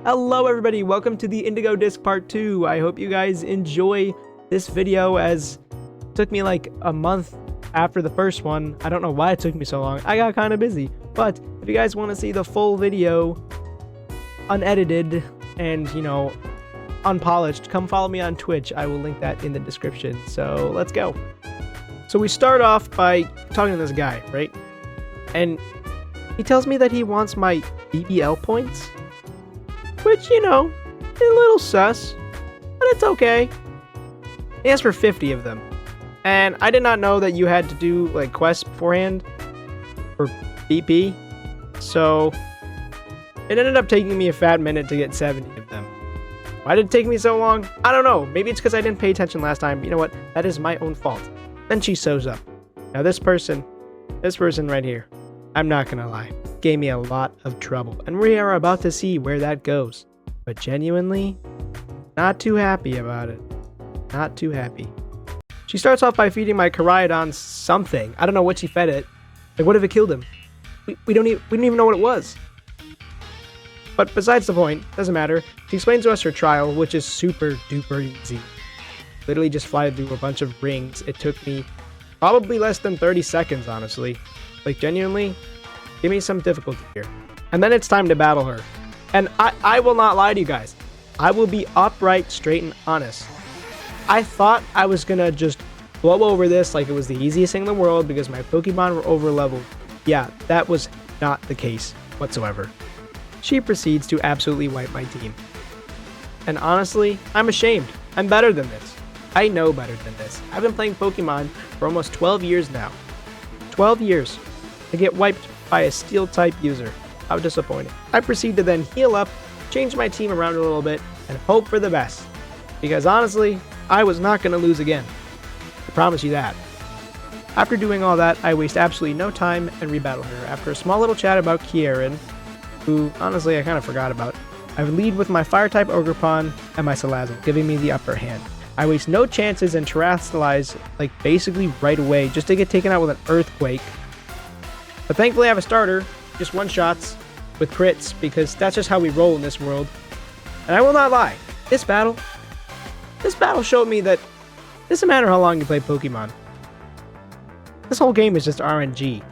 Hello everybody, welcome to the Indigo Disk Part 2. I hope you guys enjoy this video, as it took me like a month after the first one. I don't know why it took me so long. I got kind of busy. But if you guys want to see the full video, unedited and, unpolished, come follow me on Twitch. I will link that in the description. So let's go. So we start off by talking to this guy, right? And he tells me that he wants my BBL points. Which, a little sus, but it's okay. He asked for 50 of them. And I did not know that you had to do, quests beforehand for BP. So, it ended up taking me a fat minute to get 70 of them. Why did it take me so long? I don't know. Maybe it's because I didn't pay attention last time. You know what? That is my own fault. Then she sews up. Now this person right here, I'm not gonna lie, gave me a lot of trouble, and we are about to see where that goes. But genuinely, not too happy about it. Not too happy. She starts off by feeding my Caridon something. I don't know what she fed it. What if it killed him? We didn't even know what it was. But besides the point, doesn't matter. She explains to us her trial, which is super duper easy. Literally just fly through a bunch of rings. It took me probably less than 30 seconds, honestly. Genuinely, give me some difficulty here. And then it's time to battle her. And I will not lie to you guys. I will be upright, straight, and honest. I thought I was gonna just blow over this like it was the easiest thing in the world because my Pokemon were over leveled. Yeah, that was not the case whatsoever. She proceeds to absolutely wipe my team. And honestly, I'm ashamed. I'm better than this. I know better than this. I've been playing Pokemon for almost 12 years now. 12 years. To get wiped by a Steel-type user. How disappointing. I proceed to then heal up, change my team around a little bit, and hope for the best. Because honestly, I was not going to lose again. I promise you that. After doing all that, I waste absolutely no time and rebattle her. After a small little chat about Kieran, who honestly I kind of forgot about, I would lead with my Fire-type Ogerpon and my Salazzle, giving me the upper hand. I waste no chances and terrestrialize basically right away just to get taken out with an Earthquake. But thankfully I have a starter, just one-shots with crits, because that's just how we roll in this world. And I will not lie, this battle showed me that it doesn't matter how long you play Pokemon. This whole game is just RNG.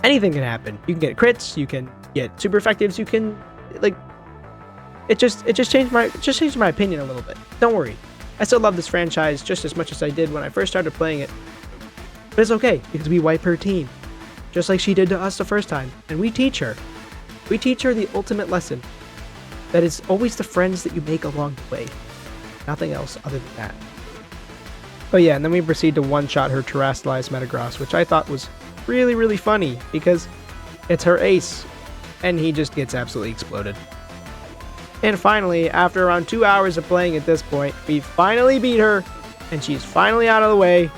Anything can happen. You can get crits, you can get super effectives, you can, it just changed my opinion a little bit. Don't worry. I still love this franchise just as much as I did when I first started playing it. But it's okay, because we wipe her team. Just like she did to us the first time. And we teach her. We teach her the ultimate lesson. That it's always the friends that you make along the way. Nothing else other than that. Oh yeah, and then we proceed to one-shot her terrestrialized Metagross, which I thought was really, really funny, because it's her ace, and he just gets absolutely exploded. And finally, after around 2 hours of playing at this point, we finally beat her, and she's finally out of the way,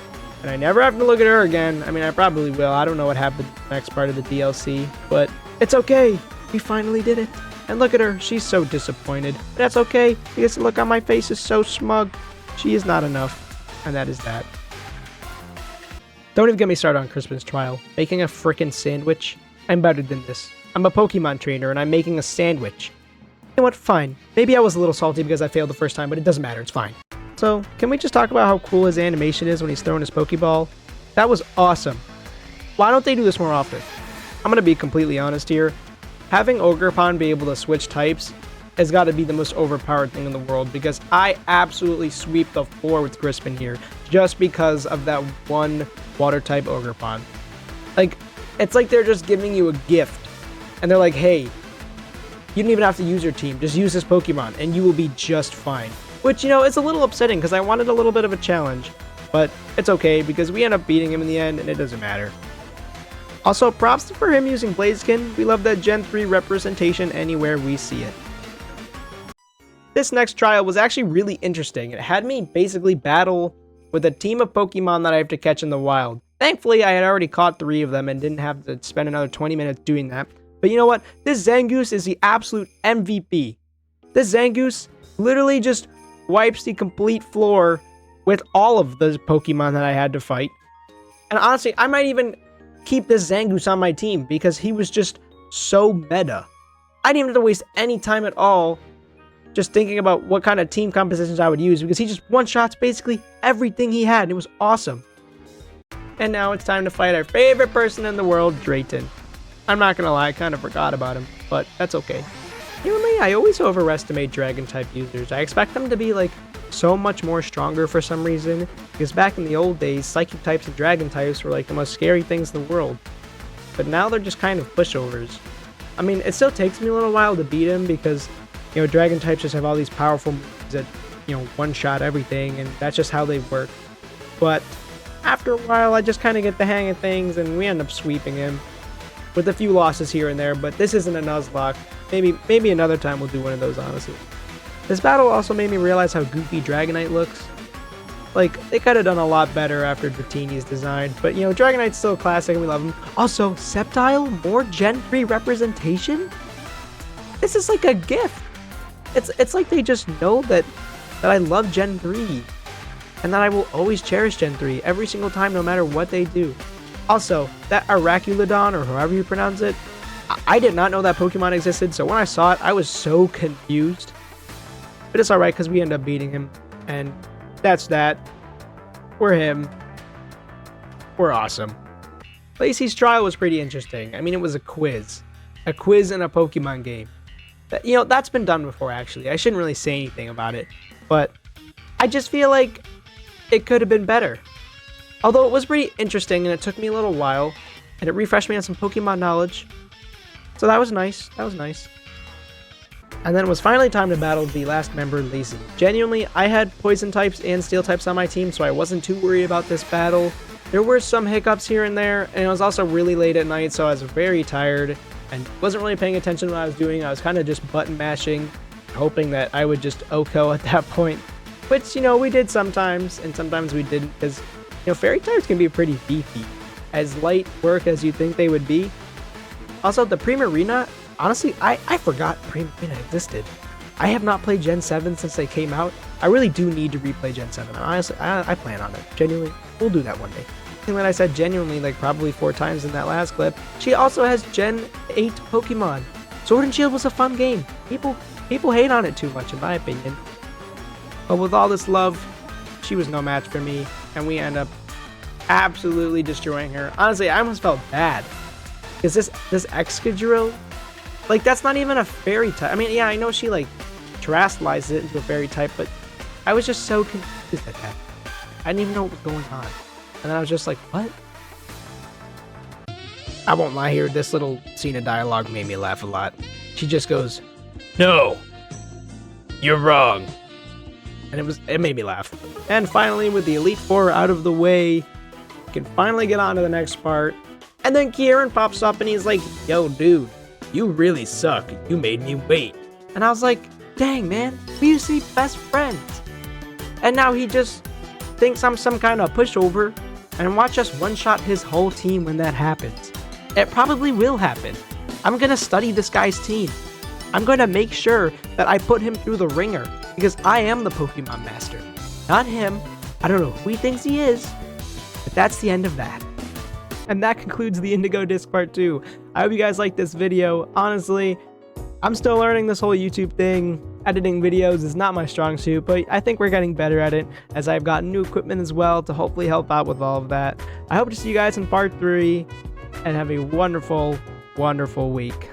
and I never have to look at her again. I mean, I probably will. I don't know what happened in the next part of the DLC, but it's okay. We finally did it. And look at her. She's so disappointed. But that's okay, because the look on my face is so smug. She is not enough, and that is that. Don't even get me started on Crispin's trial. Making a frickin' sandwich? I'm better than this. I'm a Pokemon trainer, and I'm making a sandwich. You know what? Fine. Maybe I was a little salty because I failed the first time, but it doesn't matter. It's fine. So, can we just talk about how cool his animation is when he's throwing his Pokeball? That was awesome. Why don't they do this more often? I'm gonna be completely honest here. Having Ogerpon be able to switch types has got to be the most overpowered thing in the world, because I absolutely sweep the floor with Crispin here just because of that one water-type Ogerpon. It's like they're just giving you a gift, and they're like, hey, you don't even have to use your team, just use this Pokemon, and you will be just fine. Which, it's a little upsetting, because I wanted a little bit of a challenge. But it's okay, because we end up beating him in the end, and it doesn't matter. Also, props for him using Blaziken. We love that Gen 3 representation anywhere we see it. This next trial was actually really interesting. It had me basically battle with a team of Pokemon that I have to catch in the wild. Thankfully, I had already caught 3 of them and didn't have to spend another 20 minutes doing that. But you know what? This Zangoose is the absolute MVP. This Zangoose literally just wipes the complete floor with all of the Pokemon that I had to fight. And honestly, I might even keep this Zangoose on my team because he was just so meta. I didn't even have to waste any time at all just thinking about what kind of team compositions I would use, because he just one-shots basically everything he had, and it was awesome. And now it's time to fight our favorite person in the world, Drayton. I'm not gonna lie, I kind of forgot about him, but that's okay. Usually, I always overestimate Dragon-type users. I expect them to be, like, so much more stronger for some reason, because back in the old days, Psychic types and Dragon types were, like, the most scary things in the world. But now they're just kind of pushovers. I mean, it still takes me a little while to beat him, because, you know, Dragon types just have all these powerful moves that, you know, one-shot everything, and that's just how they work. But after a while, I just kind of get the hang of things, and we end up sweeping him. With a few losses here and there, but this isn't a Nuzlocke. Maybe another time we'll do one of those, honestly. This battle also made me realize how goofy Dragonite looks. Like, they could have done a lot better after Dratini's design, but you know, Dragonite's still a classic and we love him. Also, Sceptile, more Gen 3 representation? This is like a gift. It's like they just know that I love Gen 3, and that I will always cherish Gen 3 every single time, no matter what they do. Also, that Araculodon, or however you pronounce it, I did not know that Pokemon existed, so when I saw it, I was so confused. But it's alright, because we end up beating him, and that's that. We're him. We're awesome. Lacey's trial was pretty interesting. I mean, it was a quiz. A quiz in a Pokemon game. You know, that's been done before, actually. I shouldn't really say anything about it, but I just feel like it could have been better. Although it was pretty interesting, and it took me a little while, and it refreshed me on some Pokemon knowledge. So that was nice. That was nice. And then it was finally time to battle the last member, Lacey. Genuinely, I had Poison types and Steel types on my team, so I wasn't too worried about this battle. There were some hiccups here and there, and it was also really late at night, so I was very tired, and wasn't really paying attention to what I was doing. I was kind of just button mashing, hoping that I would just OHKO at that point. Which, you know, we did sometimes, and sometimes we didn't, because, you know, fairy types can be pretty beefy. As light work as you think they would be. Also, the Primarina, honestly, I forgot Primarina existed. I have not played Gen 7 since they came out. I really do need to replay Gen 7. Honestly, I plan on it. Genuinely, we'll do that one day. And when I said genuinely, like probably 4 times in that last clip, she also has Gen 8 Pokemon. Sword and Shield was a fun game. People hate on it too much, in my opinion. But with all this love, she was no match for me, and we end up absolutely destroying her. Honestly, I almost felt bad. Because this Excadrill, like, that's not even a fairy type. I mean, yeah, I know she, like, terrestrializes it into a fairy type, but I was just so confused at that. I didn't even know what was going on. And then I was just like, what? I won't lie here, this little scene of dialogue made me laugh a lot. She just goes, "No, you're wrong." And it made me laugh. And finally, with the Elite Four out of the way, we can finally get on to the next part. And then Kieran pops up and he's like, "Yo, dude, you really suck. You made me wait." And I was like, dang, man, we used to be best friends. And now he just thinks I'm some kind of pushover, and watch us one-shot his whole team when that happens. It probably will happen. I'm gonna study this guy's team. I'm gonna make sure that I put him through the ringer, because I am the Pokemon Master, not him. I don't know who he thinks he is, but that's the end of that. And that concludes the Indigo Disk Part 2. I hope you guys liked this video. Honestly, I'm still learning this whole YouTube thing. Editing videos is not my strong suit, but I think we're getting better at it, as I've gotten new equipment as well to hopefully help out with all of that. I hope to see you guys in Part 3, and have a wonderful, wonderful week.